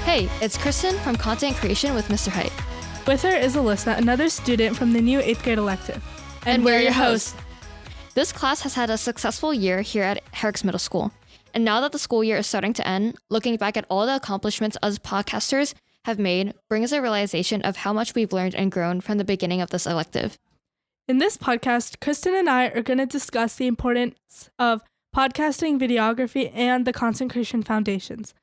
Hey, it's Kristen from Content Creation with Mr. Heit. With her is Alyssa, another student from the new 8th grade elective. And we're your hosts. This class has had a successful year here at Herrick's Middle School. And now that the school year is starting to end, looking back at all the accomplishments us podcasters have made brings a realization of how much we've learned and grown from the beginning of this elective. In this podcast, Kristen and I are going to discuss the importance of podcasting, videography, and the Content Creation foundations.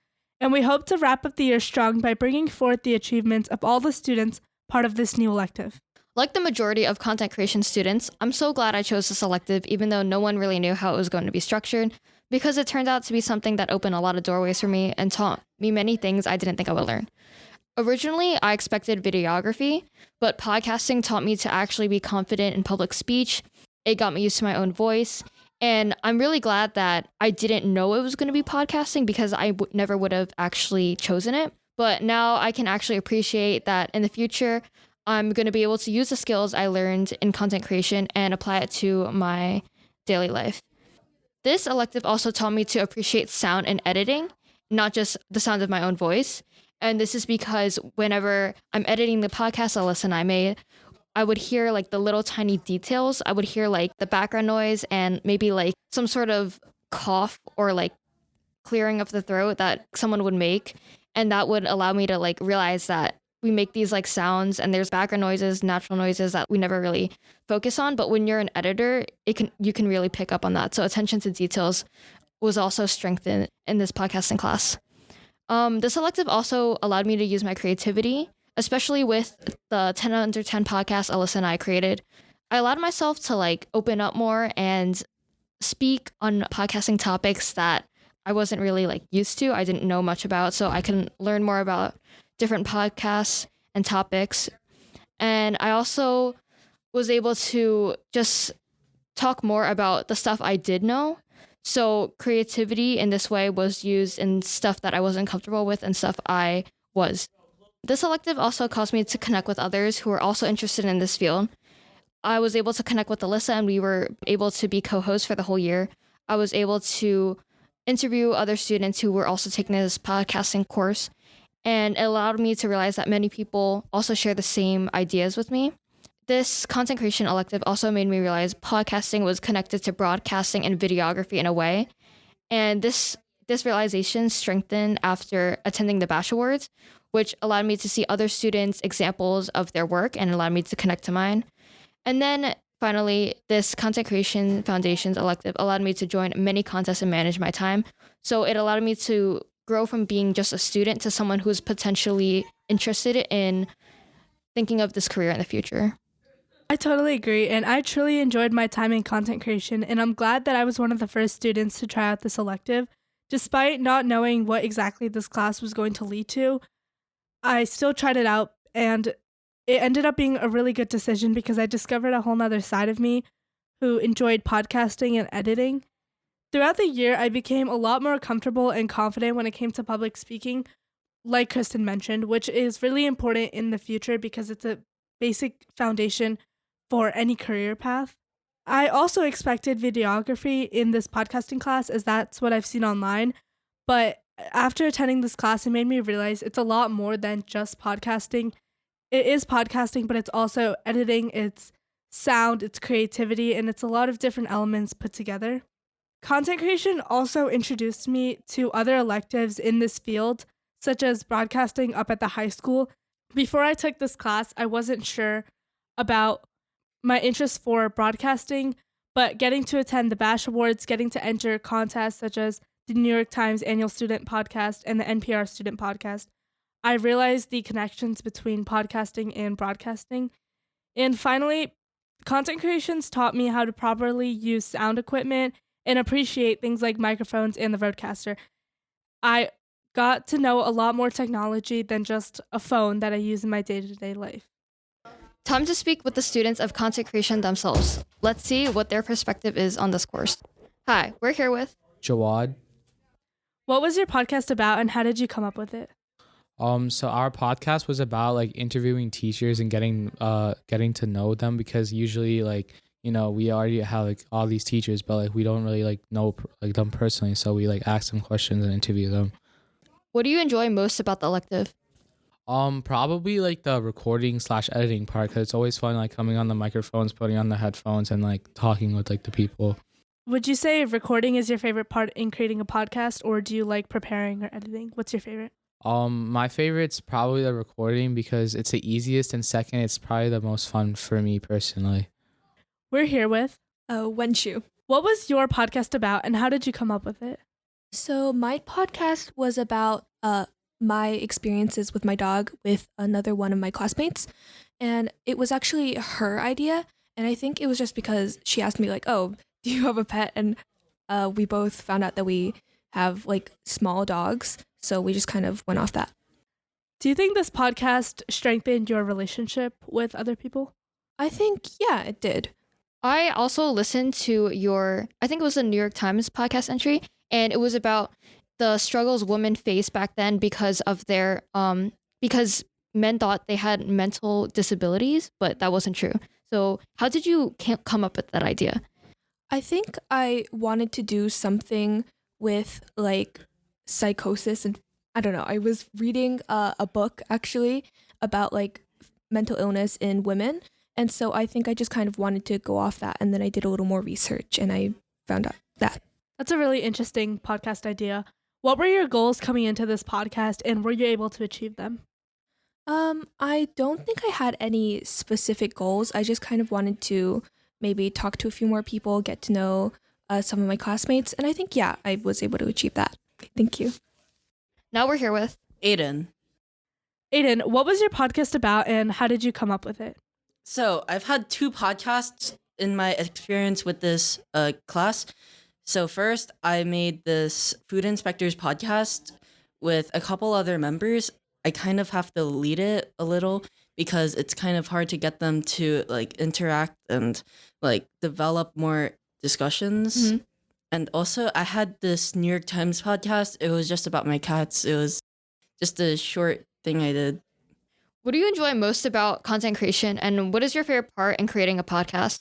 And we hope to wrap up the year strong by bringing forth the achievements of all the students part of this new elective. Like the majority of content creation students, I'm so glad I chose this elective even though no one really knew how it was going to be structured, because it turned out to be something that opened a lot of doorways for me and taught me many things I didn't think I would learn. Originally, I expected videography, but podcasting taught me to actually be confident in public speech. It got me used to my own voice. And I'm really glad that I didn't know it was going to be podcasting, because I never would have actually chosen it. But now I can actually appreciate that in the future, I'm going to be able to use the skills I learned in content creation and apply it to my daily life. This elective also taught me to appreciate sound and editing, not just the sound of my own voice. And this is because whenever I'm editing the podcast Alyssa and I made, I would hear like the little tiny details. I would hear like the background noise and maybe like some sort of cough or like clearing of the throat that someone would make. And that would allow me to like realize that we make these like sounds and there's background noises, natural noises that we never really focus on. But when you're an editor, you can really pick up on that. So attention to details was also strengthened in this podcasting class. This elective also allowed me to use my creativity, especially with the 10 under 10 podcast Alyssa and I created. I allowed myself to like open up more and speak on podcasting topics that I wasn't really like used to. I didn't know much about, so I can learn more about different podcasts and topics. And I also was able to just talk more about the stuff I did know. So creativity in this way was used in stuff that I wasn't comfortable with and stuff I was. This elective also caused me to connect with others who were also interested in this field. I was able to connect with Alyssa and we were able to be co-hosts for the whole year. I was able to interview other students who were also taking this podcasting course, and it allowed me to realize that many people also share the same ideas with me. This content creation elective also made me realize podcasting was connected to broadcasting and videography in a way. And this realization strengthened after attending the Bash Awards, which allowed me to see other students' examples of their work and allowed me to connect to mine. And then finally, this Content Creation Foundations elective allowed me to join many contests and manage my time. So it allowed me to grow from being just a student to someone who's potentially interested in thinking of this career in the future. I totally agree, and I truly enjoyed my time in content creation, and I'm glad that I was one of the first students to try out this elective. Despite not knowing what exactly this class was going to lead to, I still tried it out, and it ended up being a really good decision because I discovered a whole nother side of me who enjoyed podcasting and editing. Throughout the year, I became a lot more comfortable and confident when it came to public speaking, like Kristen mentioned, which is really important in the future because it's a basic foundation for any career path. I also expected videography in this podcasting class, as that's what I've seen online, but after attending this class, it made me realize it's a lot more than just podcasting. It is podcasting, but it's also editing, it's sound, it's creativity, and it's a lot of different elements put together. Content creation also introduced me to other electives in this field, such as broadcasting up at the high school. Before I took this class, I wasn't sure about my interest for broadcasting, but getting to attend the Bash Awards, getting to enter contests such as the New York Times Annual Student Podcast and the NPR Student Podcast, I realized the connections between podcasting and broadcasting. And finally, content creations taught me how to properly use sound equipment and appreciate things like microphones and the Rodecaster. I got to know a lot more technology than just a phone that I use in my day-to-day life. Time to speak with the students of content creation themselves. Let's see what their perspective is on this course. Hi, we're here with Jawad. What was your podcast about and how did you come up with it? So our podcast was about like interviewing teachers and getting to know them, because usually like, you know, we already have like all these teachers, but like we don't really like know like them personally. So we like ask them questions and interview them. What do you enjoy most about the elective? Probably like the recording slash editing part, because it's always fun like coming on the microphones, putting on the headphones, and like talking with like the people. Would you say recording is your favorite part in creating a podcast, or do you like preparing or editing? What's your favorite? My favorite's probably the recording because it's the easiest, and second, it's probably the most fun for me personally. We're here with. Wenshu. What was your podcast about, and how did you come up with it? So my podcast was about my experiences with my dog with another one of my classmates, and it was actually her idea. And I think it was just because she asked me like, "Oh, do you have a pet?" And we both found out that we have like small dogs, so we just kind of went off that. Do you think this podcast strengthened your relationship with other people? I think yeah, it did. I also listened to I think it was a New York Times podcast entry, and it was about the struggles women faced back then because of because men thought they had mental disabilities, but that wasn't true. So how did you come up with that idea? I think I wanted to do something with like psychosis, and I don't know. I was reading a book actually about like mental illness in women. And so I think I just kind of wanted to go off that. And then I did a little more research and I found out that. That's a really interesting podcast idea. What were your goals coming into this podcast, and were you able to achieve them? I don't think I had any specific goals. I just kind of wanted to maybe talk to a few more people, get to know some of my classmates. And I think, yeah, I was able to achieve that. Thank you. Now we're here with Aiden. Aiden, what was your podcast about, and how did you come up with it? So I've had 2 podcasts in my experience with this class. So first, I made this food inspectors podcast with a couple other members. I kind of have to lead it a little because it's kind of hard to get them to like interact and like develop more discussions. Mm-hmm. And also, I had this New York Times podcast. It was just about my cats. It was just a short thing I did. What do you enjoy most about content creation, and what is your favorite part in creating a podcast?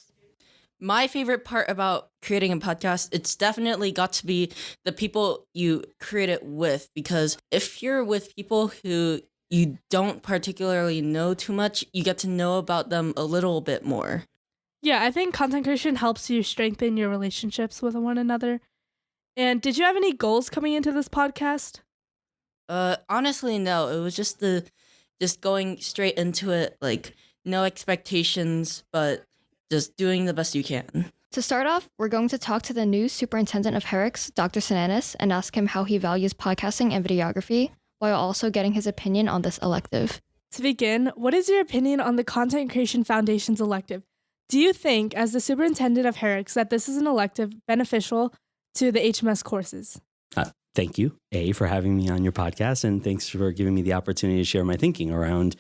My favorite part about creating a podcast, it's definitely got to be the people you create it with, because if you're with people who you don't particularly know too much, you get to know about them a little bit more. Yeah, I think content creation helps you strengthen your relationships with one another. And did you have any goals coming into this podcast? Honestly, no. It was just going straight into it, like no expectations, but just doing the best you can. To start off, we're going to talk to the new superintendent of Herrick's, Dr. Sinanis, and ask him how he values podcasting and videography, while also getting his opinion on this elective. To begin, what is your opinion on the Content Creation Foundation's elective? Do you think, as the superintendent of Herrick's, that this is an elective beneficial to the HMS courses? Thank you, for having me on your podcast, and thanks for giving me the opportunity to share my thinking around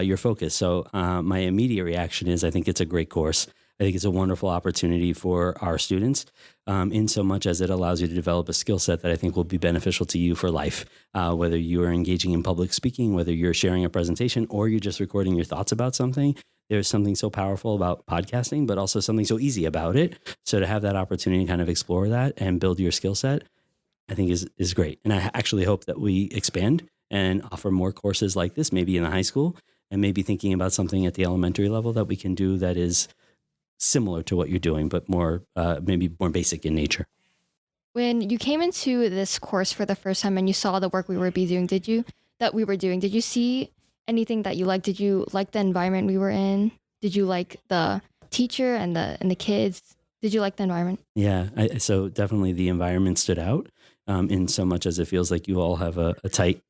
your focus. So my immediate reaction is I think it's a great course. I think it's a wonderful opportunity for our students in so much as it allows you to develop a skill set that I think will be beneficial to you for life, whether you are engaging in public speaking, whether you're sharing a presentation, or you're just recording your thoughts about something. There's something so powerful about podcasting, but also something so easy about it. So to have that opportunity to kind of explore that and build your skill set, I think is great. And I actually hope that we expand and offer more courses like this, maybe in the high school, and maybe thinking about something at the elementary level that we can do that is similar to what you're doing, but more maybe more basic in nature. When you came into this course for the first time and you saw the work we were doing, did you see anything that you liked? Did you like the environment we were in? Did you like the teacher and the kids? Did you like the environment? Yeah, so definitely the environment stood out in so much as it feels like you all have a tight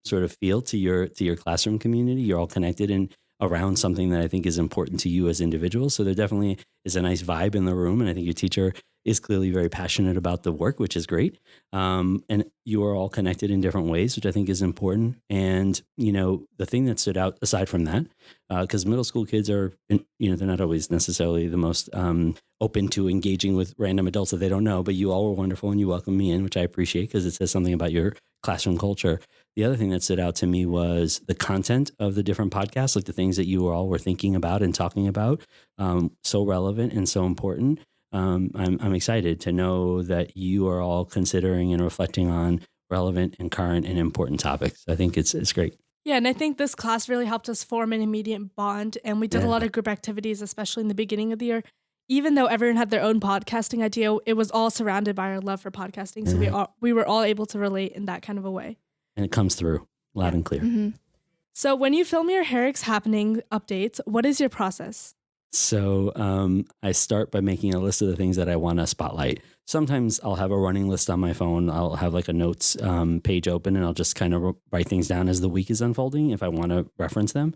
sort of feel to your classroom community. You're all connected and around something that I think is important to you as individuals. So there definitely is a nice vibe in the room. And I think your teacher is clearly very passionate about the work, which is great. And you are all connected in different ways, which I think is important. And, the thing that stood out aside from that, because middle school kids are, they're not always necessarily the most open to engaging with random adults that they don't know, but you all were wonderful and you welcomed me in, which I appreciate because it says something about your classroom culture. The other thing that stood out to me was the content of the different podcasts, like the things that you all were thinking about and talking about, so relevant and so important. I'm excited to know that you are all considering and reflecting on relevant and current and important topics. I think it's great. Yeah, and I think this class really helped us form an immediate bond, and we did a lot of group activities, especially in the beginning of the year. Even though everyone had their own podcasting idea, it was all surrounded by our love for podcasting. So we were all able to relate in that kind of a way. And it comes through loud and clear. Mm-hmm. So when you film your Herrick's Happening updates, what is your process? So I start by making a list of the things that I want to spotlight. Sometimes I'll have a running list on my phone. I'll have like a notes page open, and I'll just kind of write things down as the week is unfolding if I want to reference them.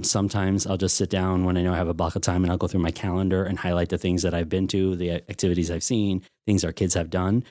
Sometimes I'll just sit down when I know I have a block of time, and I'll go through my calendar and highlight the things that I've been to, the activities I've seen, things our kids have done.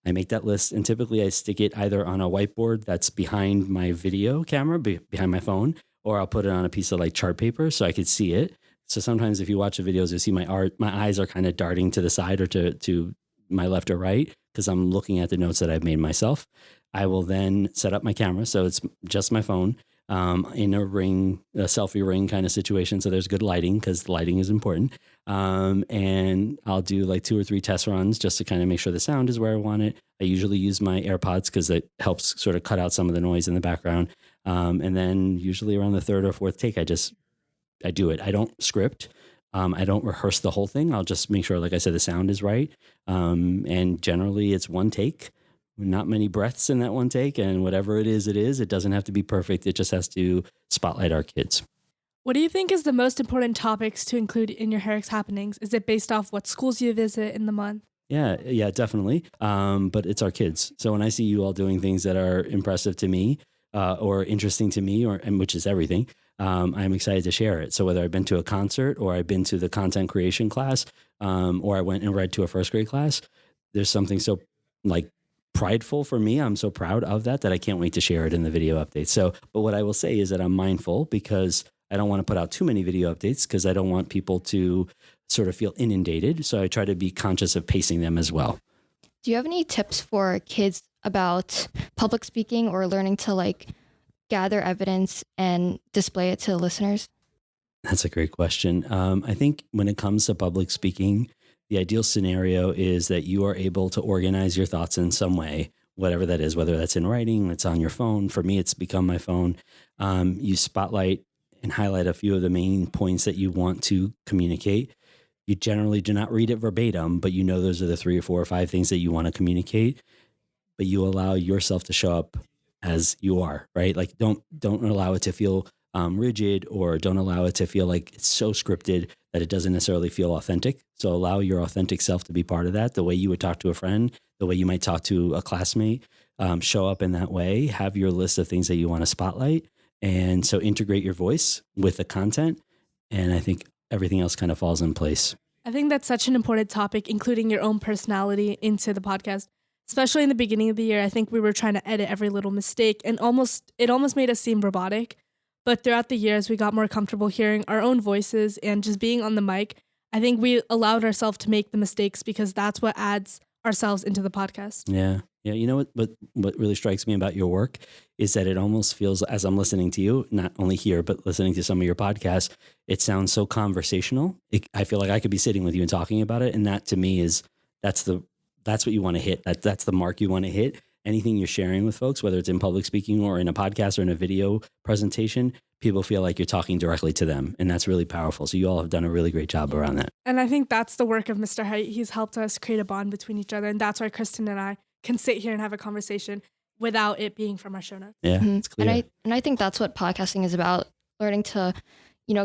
I make that list, and typically I stick it either on a whiteboard that's behind my video camera, behind my phone, or I'll put it on a piece of like chart paper so I could see it. So sometimes if you watch the videos, you'll see my eyes are kind of darting to the side or to my left or right because I'm looking at the notes that I've made myself. I will then set up my camera. So it's just my phone in a selfie ring kind of situation. So there's good lighting because the lighting is important. And I'll do like 2 or 3 test runs just to kind of make sure the sound is where I want it. I usually use my AirPods because it helps sort of cut out some of the noise in the background. And then usually around the 3rd or 4th take, I do it. I don't script. I don't rehearse the whole thing. I'll just make sure, like I said, the sound is right. And generally it's one take, not many breaths in that one take. And whatever it is. It doesn't have to be perfect. It just has to spotlight our kids. What do you think is the most important topics to include in your Herrick's Happenings? Is it based off what schools you visit in the month? Yeah, definitely. But it's our kids. So when I see you all doing things that are impressive to me or interesting to me, and which is everything, I'm excited to share it. So whether I've been to a concert or I've been to the content creation class or I went and read to a 1st grade class, there's something so like prideful for me. I'm so proud of that I can't wait to share it in the video updates. So, but what I will say is that I'm mindful because I don't want to put out too many video updates because I don't want people to sort of feel inundated. So I try to be conscious of pacing them as well. Do you have any tips for kids about public speaking or learning to like gather evidence and display it to listeners? That's a great question. I think when it comes to public speaking, the ideal scenario is that you are able to organize your thoughts in some way, whatever that is, whether that's in writing, it's on your phone. For me, it's become my phone. You spotlight and highlight a few of the main points that you want to communicate. You generally do not read it verbatim, but you know those are the 3 or 4 or 5 things that you want to communicate, but you allow yourself to show up as you are, right? Like don't allow it to feel rigid, or don't allow it to feel like it's so scripted that it doesn't necessarily feel authentic. So allow your authentic self to be part of that. The way you would talk to a friend, the way you might talk to a classmate, show up in that way. Have your list of things that you want to spotlight. And so integrate your voice with the content. And I think everything else kind of falls in place. I think that's such an important topic, including your own personality into the podcast. Especially in the beginning of the year, I think we were trying to edit every little mistake and it almost made us seem robotic. But throughout the years, we got more comfortable hearing our own voices and just being on the mic. I think we allowed ourselves to make the mistakes because that's what adds ourselves into the podcast. Yeah. You know what really strikes me about your work is that it almost feels, as I'm listening to you, not only here, but listening to some of your podcasts, it sounds so conversational. I feel like I could be sitting with you and talking about it. And that to me that's what you want to hit. That's the mark you want to hit. Anything you're sharing with folks, whether it's in public speaking or in a podcast or in a video presentation, people feel like you're talking directly to them. And that's really powerful. So you all have done a really great job around that. And I think that's the work of Mr. Heit. He's helped us create a bond between each other. And that's why Kristen and I can sit here and have a conversation without it being from our show notes. Yeah, it's clear. And I think that's what podcasting is about. Learning to,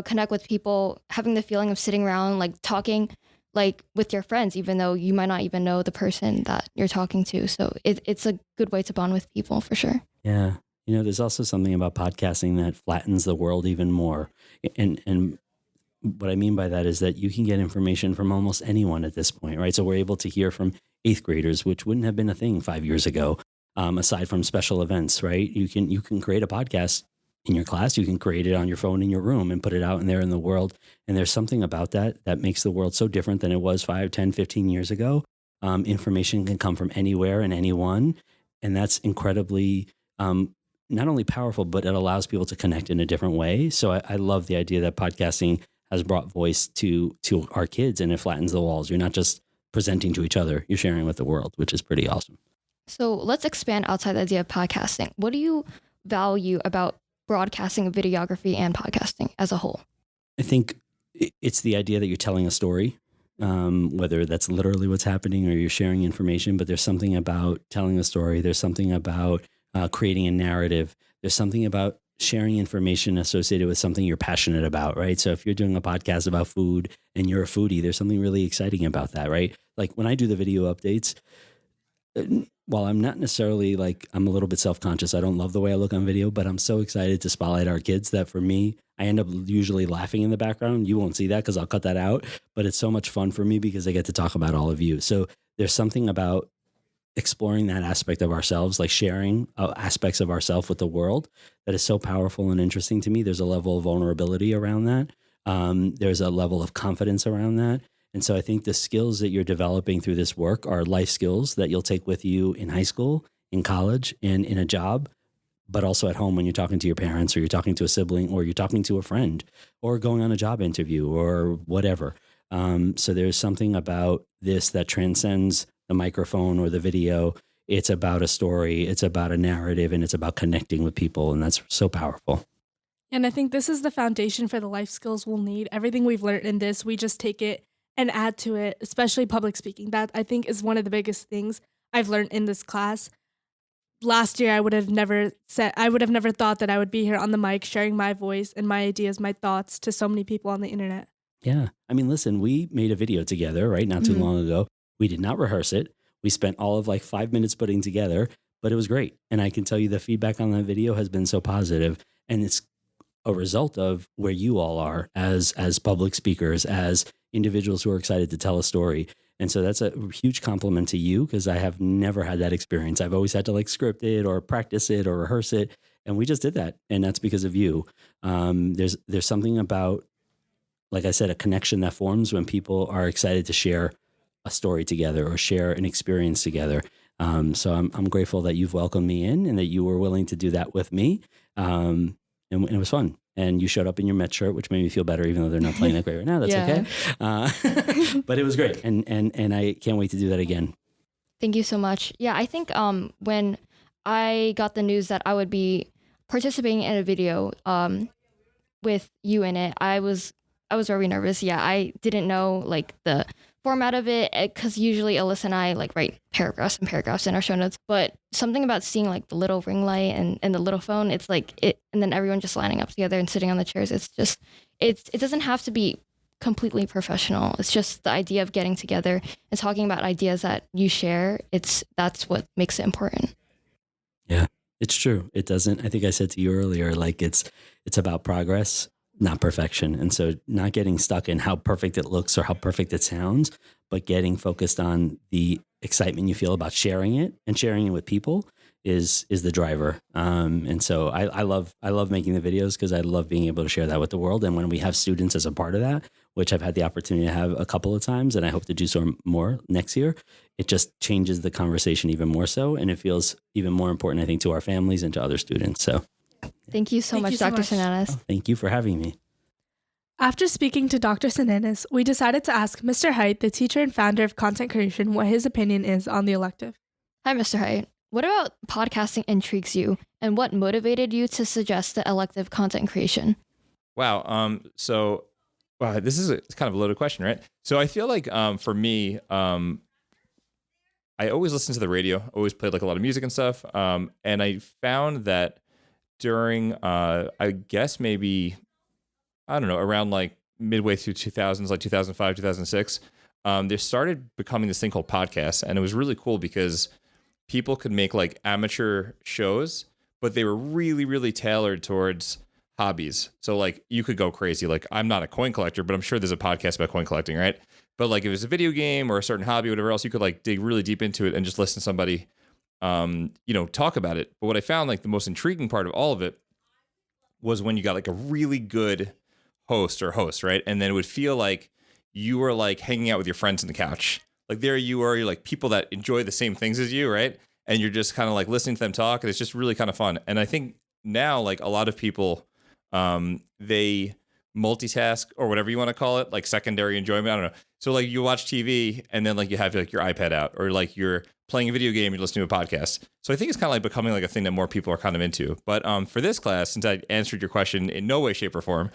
connect with people, having the feeling of sitting around, like talking like with your friends, even though you might not even know the person that you're talking to. So it's a good way to bond with people for sure. Yeah. There's also something about podcasting that flattens the world even more. And what I mean by that is that you can get information from almost anyone at this point, right? So we're able to hear from 8th graders, which wouldn't have been a thing 5 years ago, aside from special events, right? You can create a podcast in your class. You can create it on your phone in your room and put it out in there in the world. And there's something about that makes the world so different than it was 5, 10, 15 years ago. Information can come from anywhere and anyone. And that's incredibly not only powerful, but it allows people to connect in a different way. So I love the idea that podcasting has brought voice to our kids, and it flattens the walls. You're not just presenting to each other, you're sharing with the world, which is pretty awesome. So let's expand outside the idea of podcasting. What do you value about broadcasting, videography, and podcasting as a whole? I think it's the idea that you're telling a story, whether that's literally what's happening or you're sharing information, but there's something about telling a story. There's something about creating a narrative. There's something about sharing information associated with something you're passionate about, right? So if you're doing a podcast about food and you're a foodie, there's something really exciting about that, right? Like when I do the video updates, while I'm not necessarily like, I'm a little bit self-conscious. I don't love the way I look on video, but I'm so excited to spotlight our kids that for me, I end up usually laughing in the background. You won't see that because I'll cut that out, but it's so much fun for me because I get to talk about all of you. So there's something about exploring that aspect of ourselves, like sharing aspects of ourselves with the world, that is so powerful and interesting to me. There's a level of vulnerability around that. There's a level of confidence around that. And so I think the skills that you're developing through this work are life skills that you'll take with you in high school, in college, and in a job, but also at home when you're talking to your parents or you're talking to a sibling or you're talking to a friend or going on a job interview or whatever. So there's something about this that transcends the microphone or the video. It's about a story, it's about a narrative, and it's about connecting with people. And that's so powerful. And I think this is the foundation for the life skills we'll need. Everything we've learned in this, we just take it and add to it, especially public speaking. That I think is one of the biggest things I've learned in this class. Last year, I would have never thought that I would be here on the mic sharing my voice and my ideas, my thoughts to so many people on the internet. Yeah. I mean, listen, we made a video together, right? Not too long ago. We did not rehearse it. We spent all of like 5 minutes putting together, but it was great. And I can tell you the feedback on that video has been so positive. And it's a result of where you all are as public speakers, as individuals who are excited to tell a story. And so that's a huge compliment to you because I have never had that experience. I've always had to like script it or practice it or rehearse it. And we just did that. And that's because of you. There's something about, like I said, a connection that forms when people are excited to share a story together or share an experience together. So I'm grateful that you've welcomed me in and that you were willing to do that with me. And it was fun. And you showed up in your Met shirt, which made me feel better, even though they're not playing that great right now. That's okay. But it was great. And I can't wait to do that again. Thank you so much. Yeah, I think when I got the news that I would be participating in a video with you in it, I was very nervous. Yeah, I didn't know like the format of it because usually Alyssa and I like write paragraphs and paragraphs in our show notes, but something about seeing like the little ring light and the little phone, it's like it, and then everyone just lining up together and sitting on the chairs. It's just, it doesn't have to be completely professional. It's just the idea of getting together and talking about ideas that you share. That's what makes it important. Yeah, it's true. It doesn't, I think I said to you earlier, like it's about progress, not perfection. And so not getting stuck in how perfect it looks or how perfect it sounds, but getting focused on the excitement you feel about sharing it and sharing it with people is the driver. And so I love making the videos because I love being able to share that with the world. And when we have students as a part of that, which I've had the opportunity to have a couple of times, and I hope to do so more next year, it just changes the conversation even more so. And it feels even more important, I think, to our families and to other students. So thank you so much, Dr. Sinanis. Oh, thank you for having me. After speaking to Dr. Sinanis, we decided to ask Mr. Heit, the teacher and founder of content creation, what his opinion is on the elective. Hi, Mr. Heit. What about podcasting intrigues you, and what motivated you to suggest the elective content creation? Wow. This is it's kind of a loaded question, right? So I feel like for me, I always listened to the radio, always played like a lot of music and stuff. And I found that during, I guess maybe, I don't know, around like midway through 2000s, like 2005, 2006, there started becoming this thing called podcasts. And it was really cool because people could make like amateur shows, but they were really, really tailored towards hobbies. So like you could go crazy. Like I'm not a coin collector, but I'm sure there's a podcast about coin collecting, right? But like if it was a video game or a certain hobby, whatever else, you could like dig really deep into it and just listen to somebody, talk about it. But what I found like the most intriguing part of all of it was when you got like a really good host, right? And then it would feel like you were like hanging out with your friends on the couch. Like there you are, you're like people that enjoy the same things as you, right? And you're just kind of like listening to them talk, and it's just really kind of fun. And I think now like a lot of people, they multitask or whatever you want to call it, like secondary enjoyment. I don't know. So like you watch TV and then like you have like your iPad out, or like you're playing a video game, you're listening to a podcast. So I think it's kind of like becoming like a thing that more people are kind of into. But for this class, since I answered your question in no way, shape, or form,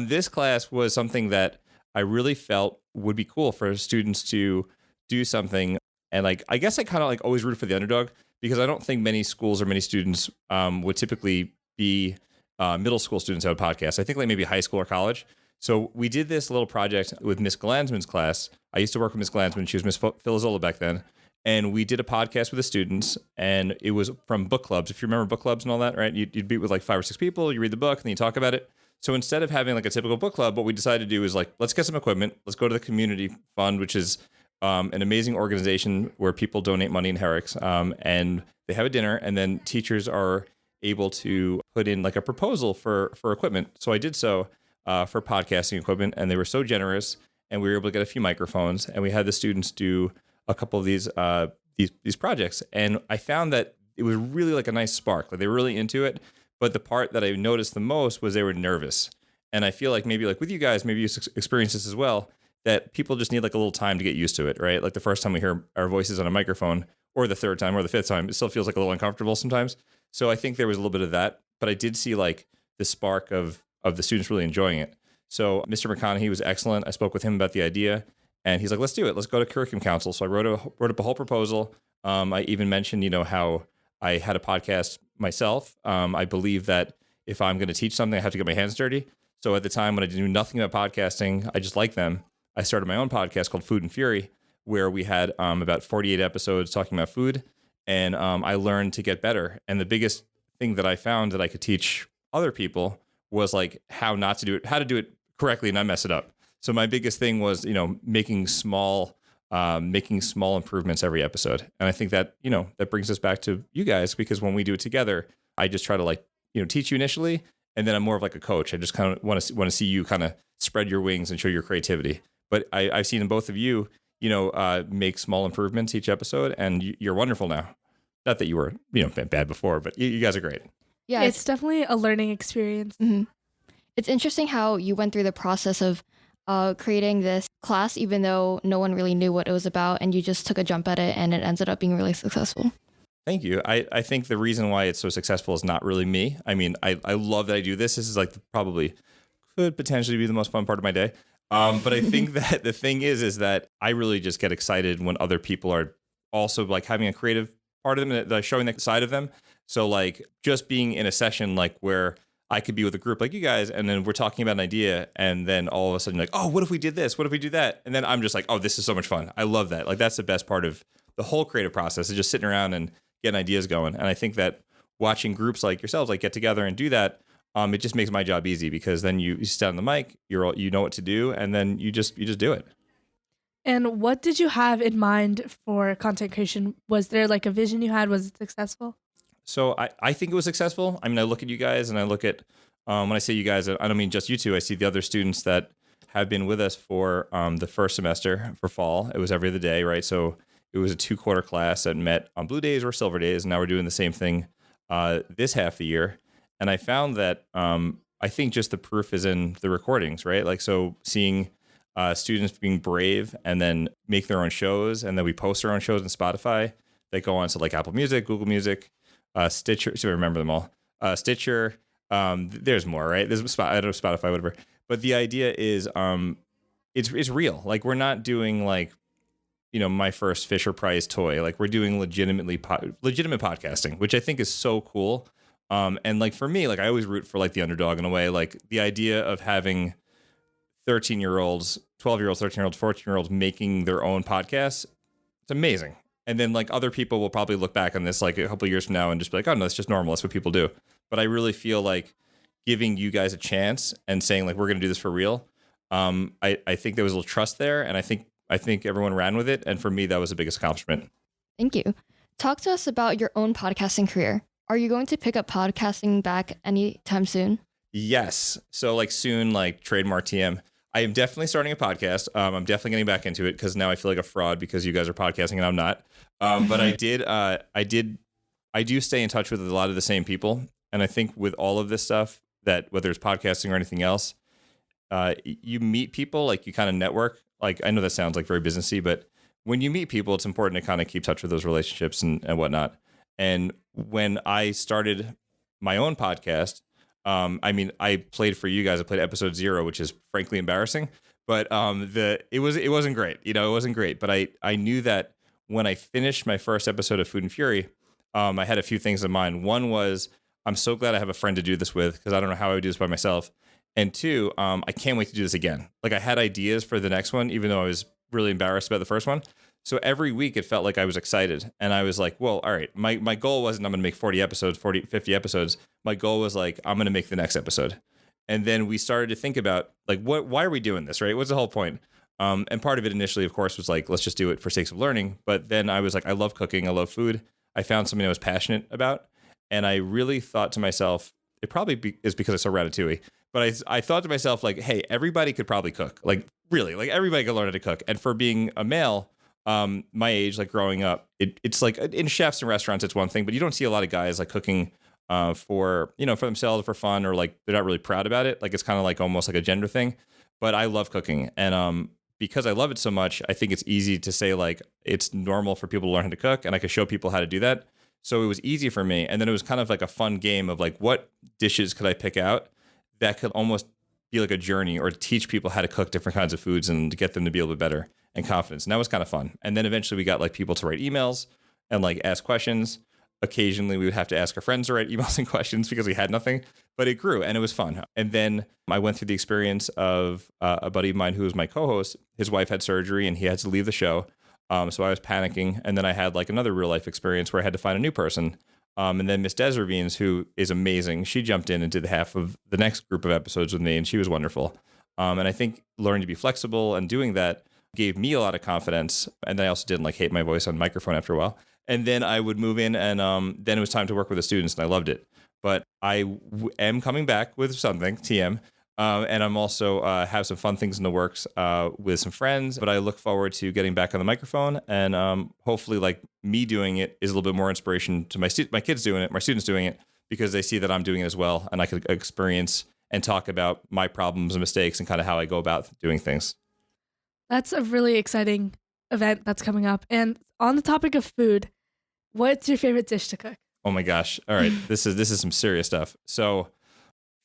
this class was something that I really felt would be cool for students to do something. And like, I guess I kind of like always root for the underdog, because I don't think many schools or many students would typically be middle school students have a podcast. I think like maybe high school or college. So we did this little project with Miss Glansman's class. I used to work with Miss Glansman. She was Miss Philozola back then. And we did a podcast with the students, and it was from book clubs. If you remember book clubs and all that, right? You'd be with like 5 or 6 people, you read the book, and then you talk about it. So instead of having like a typical book club, what we decided to do is like, let's get some equipment. Let's go to the community fund, which is an amazing organization where people donate money in Herrick's, and they have a dinner, and then teachers are able to put in like a proposal for equipment. So I did so for podcasting equipment, and they were so generous, and we were able to get a few microphones, and we had the students do a couple of these projects. And I found that it was really like a nice spark. Like they were really into it. But the part that I noticed the most was they were nervous. And I feel like maybe like with you guys, maybe you experience this as well, that people just need like a little time to get used to it, right? Like the first time we hear our voices on a microphone, or the third time or the fifth time, it still feels like a little uncomfortable sometimes. So I think there was a little bit of that, but I did see like the spark of the students really enjoying it. So Mr. McConaughey was excellent. I spoke with him about the idea, and he's like, let's do it. Let's go to curriculum council. So I wrote up a whole proposal. I even mentioned, how I had a podcast myself. I believe that if I'm going to teach something, I have to get my hands dirty. So at the time when I knew nothing about podcasting, I just liked them. I started my own podcast called Food and Fury, where we had about 48 episodes talking about food. And I learned to get better. And the biggest thing that I found that I could teach other people was like how not to do it, how to do it correctly and not mess it up. So my biggest thing was, making small improvements every episode. And I think that, that brings us back to you guys, because when we do it together, I just try to like, teach you initially. And then I'm more of like a coach. I just kind of want to see you kind of spread your wings and show your creativity. But I've seen in both of you, make small improvements each episode, and you're wonderful now. Not that you were, bad before, but you guys are great. Yeah, it's definitely a learning experience. Mm-hmm. It's interesting how you went through the process of creating this class, even though no one really knew what it was about, and you just took a jump at it, and it ended up being really successful. Thank you. I think the reason why it's so successful is not really me. I mean, I love that I do this. This is like probably could potentially be the most fun part of my day. But I think that the thing is that I really just get excited when other people are also like having a creative part of them, that showing that side of them. So like just being in a session like where I could be with a group like you guys, and then we're talking about an idea, and then all of a sudden like, oh, what if we did this? What if we do that? And then I'm just like, oh, this is so much fun. I love that. Like that's the best part of the whole creative process, is just sitting around and getting ideas going. And I think that watching groups like yourselves like get together and do that, it just makes my job easy, because then you sit on the mic, you know what to do, and then you just do it. And what did you have in mind for content creation? Was there like a vision you had? Was it successful? So I think it was successful. I mean, I look at you guys, and I look at, when I say you guys, I don't mean just you two. I see the other students that have been with us for the first semester for fall. It was every other day, right? So it was a 2-quarter class that met on blue days or silver days. And now we're doing the same thing this half the year. And I found that I think just the proof is in the recordings, right? Like, so seeing students being brave and then make their own shows, and then we post our own shows on Spotify. They go on to like Apple Music, Google Music, Stitcher. So I remember them all. Stitcher. There's more, right? There's I don't know, Spotify, whatever. But the idea is, it's real. Like we're not doing like, my first Fisher Price toy. Like we're doing legitimate podcasting, which I think is so cool. And like for me, like I always root for like the underdog in a way. Like the idea of having 13-year-olds, 12-year-olds, 13-year-olds, 14-year-olds making their own podcasts, it's amazing. And then like other people will probably look back on this like a couple of years from now and just be like, oh no, it's just normal. That's what people do. But I really feel like giving you guys a chance and saying like, we're going to do this for real. I think there was a little trust there, and I think everyone ran with it. And for me, that was the biggest accomplishment. Thank you. Talk to us about your own podcasting career. Are you going to pick up podcasting back anytime soon? Yes. So like soon, like trademark TM. I am definitely starting a podcast. I'm definitely getting back into it, because now I feel like a fraud because you guys are podcasting and I'm not. But I do stay in touch with a lot of the same people. And I think with all of this stuff, that whether it's podcasting or anything else, you meet people, like you kind of network. Like I know that sounds like very businessy, but when you meet people, it's important to kind of keep touch with those relationships and whatnot. And when I started my own podcast, I mean, I played for you guys. I played episode 0, which is frankly embarrassing, but it wasn't great. You know, it wasn't great. But I knew that when I finished my first episode of Food and Fury, I had a few things in mind. One was I'm so glad I have a friend to do this with because I don't know how I would do this by myself. And 2, I can't wait to do this again. Like I had ideas for the next one, even though I was really embarrassed about the first one. So every week it felt like I was excited. And I was like, well, all right, my goal wasn't I'm going to make 50 episodes. My goal was like, I'm going to make the next episode. And then we started to think about like, why are we doing this, right? What's the whole point? And part of it initially, of course, was like, let's just do it for sakes of learning. But then I was like, I love cooking. I love food. I found something I was passionate about. And I really thought to myself, it probably is because I saw Ratatouille. But I thought to myself, like, hey, everybody could probably cook. Like, really, like everybody could learn how to cook. And for being a male, my age, like growing up, it's like in chefs and restaurants, it's one thing, but you don't see a lot of guys like cooking for themselves, for fun, or like they're not really proud about it. Like it's kind of like almost like a gender thing. But I love cooking. And because I love it so much, I think it's easy to say like it's normal for people to learn how to cook, and I could show people how to do that. So it was easy for me. And then it was kind of like a fun game of like, what dishes could I pick out that could almost be like a journey or teach people how to cook different kinds of foods and to get them to be a little bit better and confidence. And that was kind of fun. And then eventually we got like people to write emails and like ask questions. Occasionally we would have to ask our friends to write emails and questions because we had nothing, but it grew and it was fun. And then I went through the experience of a buddy of mine who was my co-host. His wife had surgery and he had to leave the show. So I was panicking. And then I had like another real life experience where I had to find a new person. And then Miss Desravines, who is amazing, she jumped in and did half of the next group of episodes with me, and she was wonderful. And I think learning to be flexible and doing that gave me a lot of confidence. And then I also didn't like hate my voice on microphone after a while. And then I would move in, and then it was time to work with the students, and I loved it. But I am coming back with something, TM. And I'm also have some fun things in the works with some friends. But I look forward to getting back on the microphone, and hopefully, like me doing it is a little bit more inspiration to my kids doing it, my students doing it, because they see that I'm doing it as well, and I can experience and talk about my problems and mistakes and kind of how I go about doing things. That's a really exciting event that's coming up. And on the topic of food, what's your favorite dish to cook? Oh my gosh! All right, this is some serious stuff. So,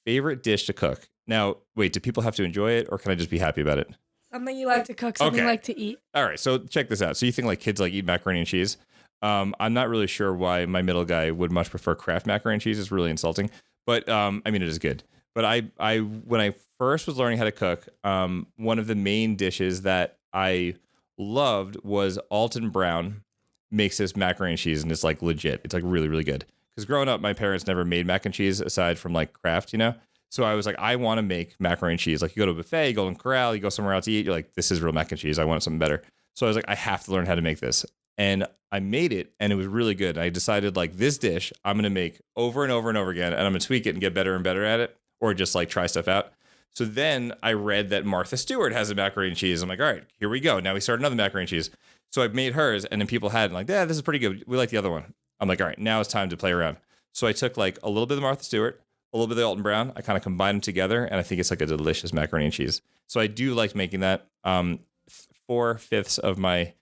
favorite dish to cook. Now, wait, do people have to enjoy it, or can I just be happy about it? Something you like to cook, something you like to eat. All right, so check this out. So you think like kids like eat macaroni and cheese? I'm not really sure why my middle guy would much prefer Kraft macaroni and cheese. It's really insulting, but I mean it is good. But I when I first was learning how to cook, one of the main dishes that I loved was Alton Brown makes this macaroni and cheese, and it's like legit. It's like really, really good. Because growing up, my parents never made mac and cheese aside from like Kraft, you know? So I was like, I want to make macaroni and cheese. Like you go to a buffet, you go to Corral, you go somewhere else to eat. You're like, this is real mac and cheese. I want something better. So I was like, I have to learn how to make this. And I made it, and it was really good. I decided like this dish I'm going to make over and over and over again, and I'm going to tweak it and get better and better at it, or just like try stuff out. So then I read that Martha Stewart has a macaroni and cheese. I'm like, all right, here we go. Now we start another macaroni and cheese. So I made hers, and then people had it, like, yeah, this is pretty good. We like the other one. I'm like, all right, now it's time to play around. So I took like a little bit of Martha Stewart, a little bit of the Alton Brown. I kind of combined them together, and I think it's like a delicious macaroni and cheese. So I do like making that. 4/5 of my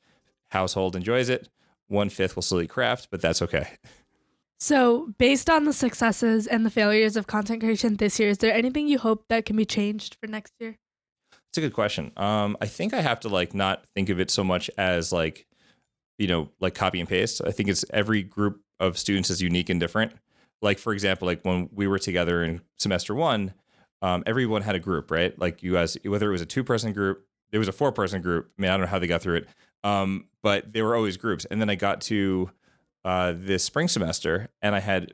household enjoys it. 1/5 will still eat Kraft, but that's okay. So based on the successes and the failures of content creation this year, is there anything you hope that can be changed for next year? It's a good question. I think I have to like not think of it so much as like, you know, like copy and paste. I think it's every group of students is unique and different. Like, for example, like when we were together in semester 1, everyone had a group, right? Like you guys, whether it was a 2-person group, there was a 4-person group. I mean, I don't know how they got through it. But they were always groups. And then I got to this spring semester, and I had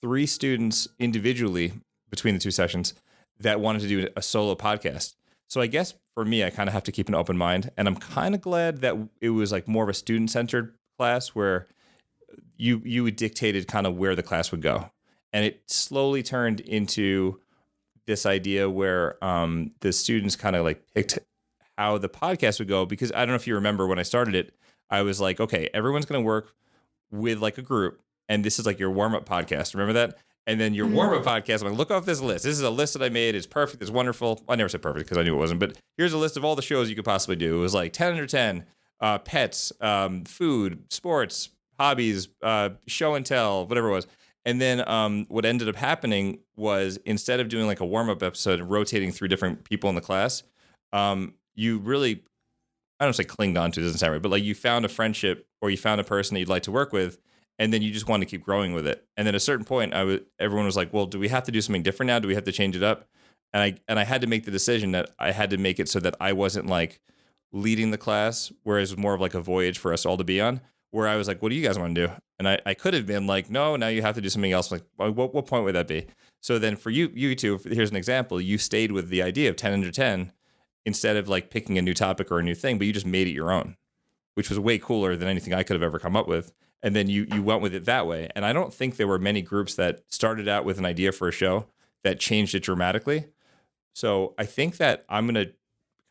3 students individually between the 2 sessions that wanted to do a solo podcast. So I guess for me, I kind of have to keep an open mind, and I'm kind of glad that it was like more of a student-centered class where you dictated kind of where the class would go. And it slowly turned into this idea where the students kind of like picked how the podcast would go, because I don't know if you remember when I started it, I was like, okay, everyone's going to work with like a group, and this is like your warm-up podcast. Remember that? And then your warm-up podcast, I'm like, look off this list. This is a list that I made. It's perfect. It's wonderful. I never said perfect because I knew it wasn't. But here's a list of all the shows you could possibly do. It was like 10 under 10, pets, food, sports, hobbies, show and tell, whatever it was. And then what ended up happening was instead of doing like a warm-up episode and rotating through different people in the class, you really, I don't say clinged on to, it doesn't sound right, but like you found a friendship or you found a person that you'd like to work with, and then you just want to keep growing with it. And then at a certain point, everyone was like, well, do we have to do something different now? Do we have to change it up? And I had to make the decision that I had to make it so that I wasn't like leading the class, whereas it was more of like a voyage for us all to be on, where I was like, what do you guys want to do? And I could have been like, no, now you have to do something else. Like, what point would that be? So then for you two, here's an example. You stayed with the idea of 10 under 10 instead of like picking a new topic or a new thing, but you just made it your own, which was way cooler than anything I could have ever come up with. And then you went with it that way. And I don't think there were many groups that started out with an idea for a show that changed it dramatically. So I think that I'm going to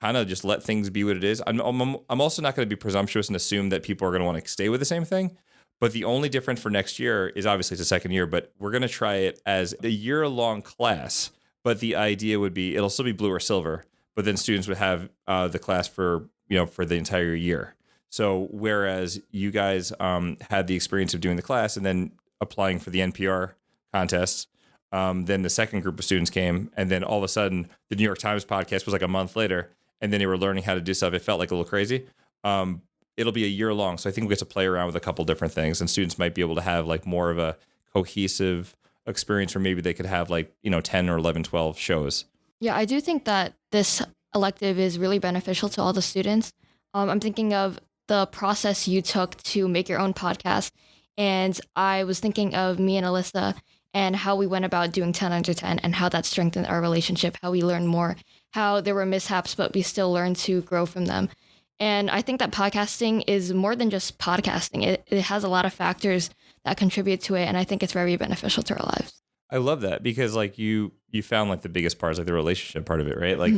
kind of just let things be what it is. I'm also not going to be presumptuous and assume that people are going to want to stay with the same thing. But the only difference for next year is obviously it's a second year, but we're going to try it as a year-long class. But the idea would be it'll still be blue or silver, but then students would have the class for the entire year. So whereas you guys had the experience of doing the class and then applying for the NPR contest, then the second group of students came, and then all of a sudden the New York Times podcast was like a month later, and then they were learning how to do stuff. It felt like a little crazy. It'll be a year long, so I think we get to play around with a couple different things, and students might be able to have like more of a cohesive experience, or maybe they could have like 10 or 11, 12 shows. Yeah, I do think that this elective is really beneficial to all the students. I'm thinking of the process you took to make your own podcast. And I was thinking of me and Alyssa and how we went about doing 10 under 10 and how that strengthened our relationship, how we learned more, how there were mishaps, but we still learned to grow from them. And I think that podcasting is more than just podcasting. It has a lot of factors that contribute to it. And I think it's very beneficial to our lives. I love that because like you found like the biggest part is like the relationship part of it, right? Like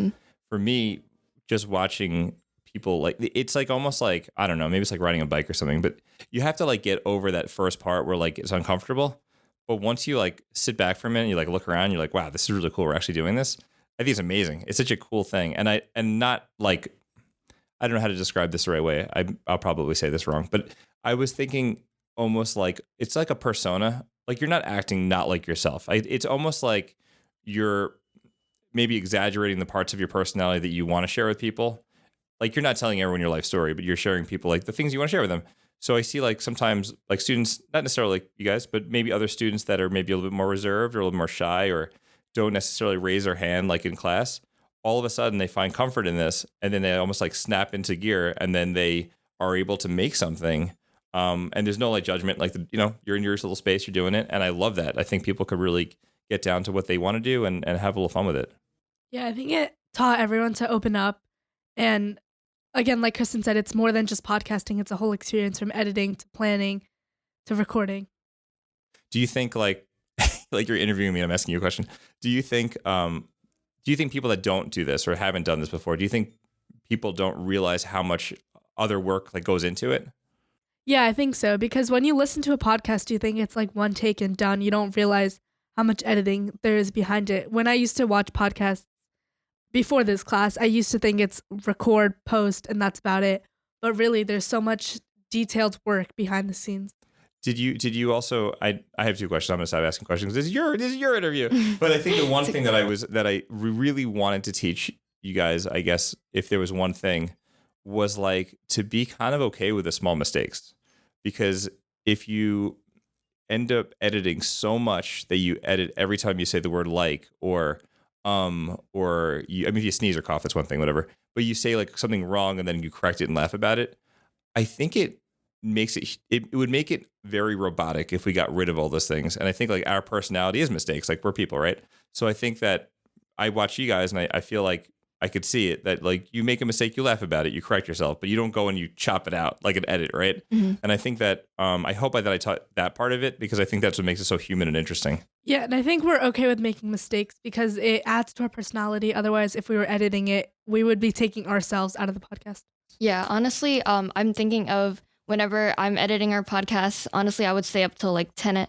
for me, just watching people, like it's like almost like, I don't know, maybe it's like riding a bike or something, but you have to like get over that first part where like it's uncomfortable. But once you like sit back for a minute, you like look around, you're like, wow, this is really cool. We're actually doing this. I think it's amazing. It's such a cool thing. And not like, I don't know how to describe this the right way. I'll probably say this wrong, but I was thinking almost like it's like a persona. Like you're not acting not like yourself. It's almost like you're maybe exaggerating the parts of your personality that you want to share with people. Like you're not telling everyone your life story, but you're sharing people like the things you want to share with them. So I see like sometimes like students, not necessarily like you guys, but maybe other students that are maybe a little bit more reserved or a little more shy or don't necessarily raise their hand like in class. All of a sudden they find comfort in this, and then they almost like snap into gear, and then they are able to make something. And there's no like judgment, like you're in your little space, you're doing it, and I love that. I think people could really get down to what they want to do and have a little fun with it. Yeah, I think it taught everyone to open up. And again, like Kristen said, it's more than just podcasting. It's a whole experience from editing to planning to recording. Do you think like you're interviewing me and I'm asking you a question? Do you think people that don't do this or haven't done this before, do you think people don't realize how much other work like goes into it? Yeah, I think so. Because when you listen to a podcast, you think it's like one take and done. You don't realize how much editing there is behind it. When I used to watch podcasts before this class, I used to think it's record, post, and that's about it. But really, there's so much detailed work behind the scenes. Did you also? I have two questions. I'm gonna stop asking questions. This is your interview. But I think the one thing that I really wanted to teach you guys, I guess, if there was one thing, was like to be kind of okay with the small mistakes, because if you end up editing so much that you edit every time you say the word like or if you sneeze or cough, that's one thing, whatever. But you say like something wrong and then you correct it and laugh about it. I think it would make it very robotic if we got rid of all those things. And I think like our personality is mistakes. Like we're people, right? So I think that I watch you guys and I feel like I could see it that like you make a mistake, you laugh about it, you correct yourself, but you don't go and you chop it out like an edit, right? Mm-hmm. And I think that I hope that I taught that part of it, because I think that's what makes it so human and interesting. Yeah, and I think we're okay with making mistakes because it adds to our personality. Otherwise, if we were editing it, we would be taking ourselves out of the podcast. Yeah, honestly, I'm thinking of whenever I'm editing our podcast, honestly, I would stay up till like 10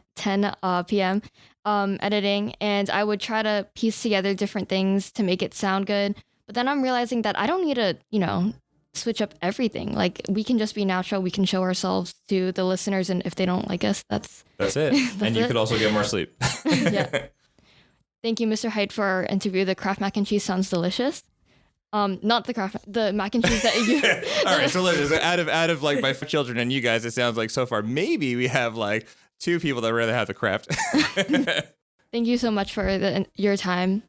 p.m. Editing, and I would try to piece together different things to make it sound good. But then I'm realizing that I don't need to, switch up everything. Like, we can just be natural. We can show ourselves to the listeners, and if they don't like us, that's it. And you could also get more sleep. Yeah. Thank you, Mr. Heit, for our interview. The Kraft mac and cheese sounds delicious. Not the mac and cheese that you. All right, so listen, out of like my children and you guys, it sounds like so far maybe we have like 2 people that rather have the Kraft. Thank you so much for your time.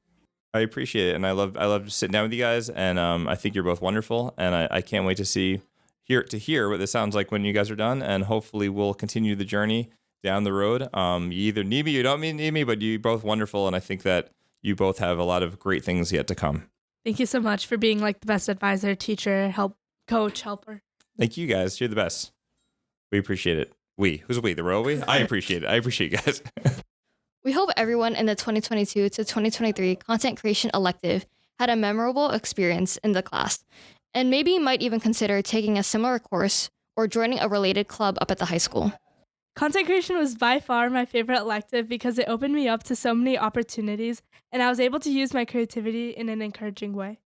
I appreciate it, and I love sitting down with you guys, and I think you're both wonderful, and I can't wait to hear what this sounds like when you guys are done, and hopefully we'll continue the journey down the road. You either need me, you don't need me, but you're both wonderful, and I think that you both have a lot of great things yet to come. Thank you so much for being like the best advisor, teacher, coach, helper. Thank you guys. You're the best. We appreciate it. Who's we? The royal we? I appreciate it. I appreciate you guys. We hope everyone in the 2022 to 2023 content creation elective had a memorable experience in the class, and maybe might even consider taking a similar course or joining a related club up at the high school. Content creation was by far my favorite elective because it opened me up to so many opportunities, and I was able to use my creativity in an encouraging way.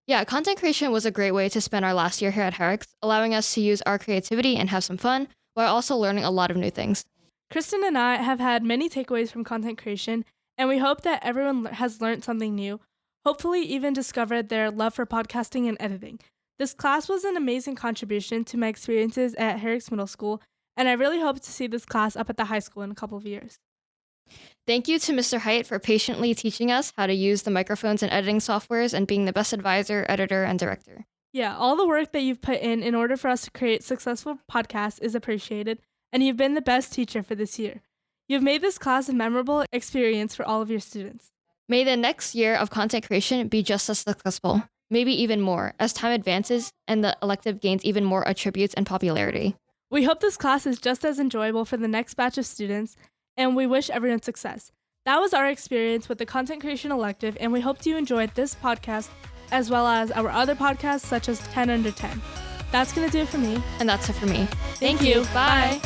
Yeah, content creation was a great way to spend our last year here at Herrick's, allowing us to use our creativity and have some fun while also learning a lot of new things. Kristen and I have had many takeaways from content creation, and we hope that everyone has learned something new, hopefully even discovered their love for podcasting and editing. This class was an amazing contribution to my experiences at Herrick's Middle School, and I really hope to see this class up at the high school in a couple of years. Thank you to Mr. Heit for patiently teaching us how to use the microphones and editing softwares and being the best advisor, editor, and director. Yeah, all the work that you've put in order for us to create successful podcasts is appreciated, and you've been the best teacher for this year. You've made this class a memorable experience for all of your students. May the next year of content creation be just as successful, maybe even more, as time advances and the elective gains even more attributes and popularity. We hope this class is just as enjoyable for the next batch of students, and we wish everyone success. That was our experience with the content creation elective, and we hope you enjoyed this podcast as well as our other podcasts such as 10 Under 10. That's going to do it for me. And that's it for me. Thank you. Bye.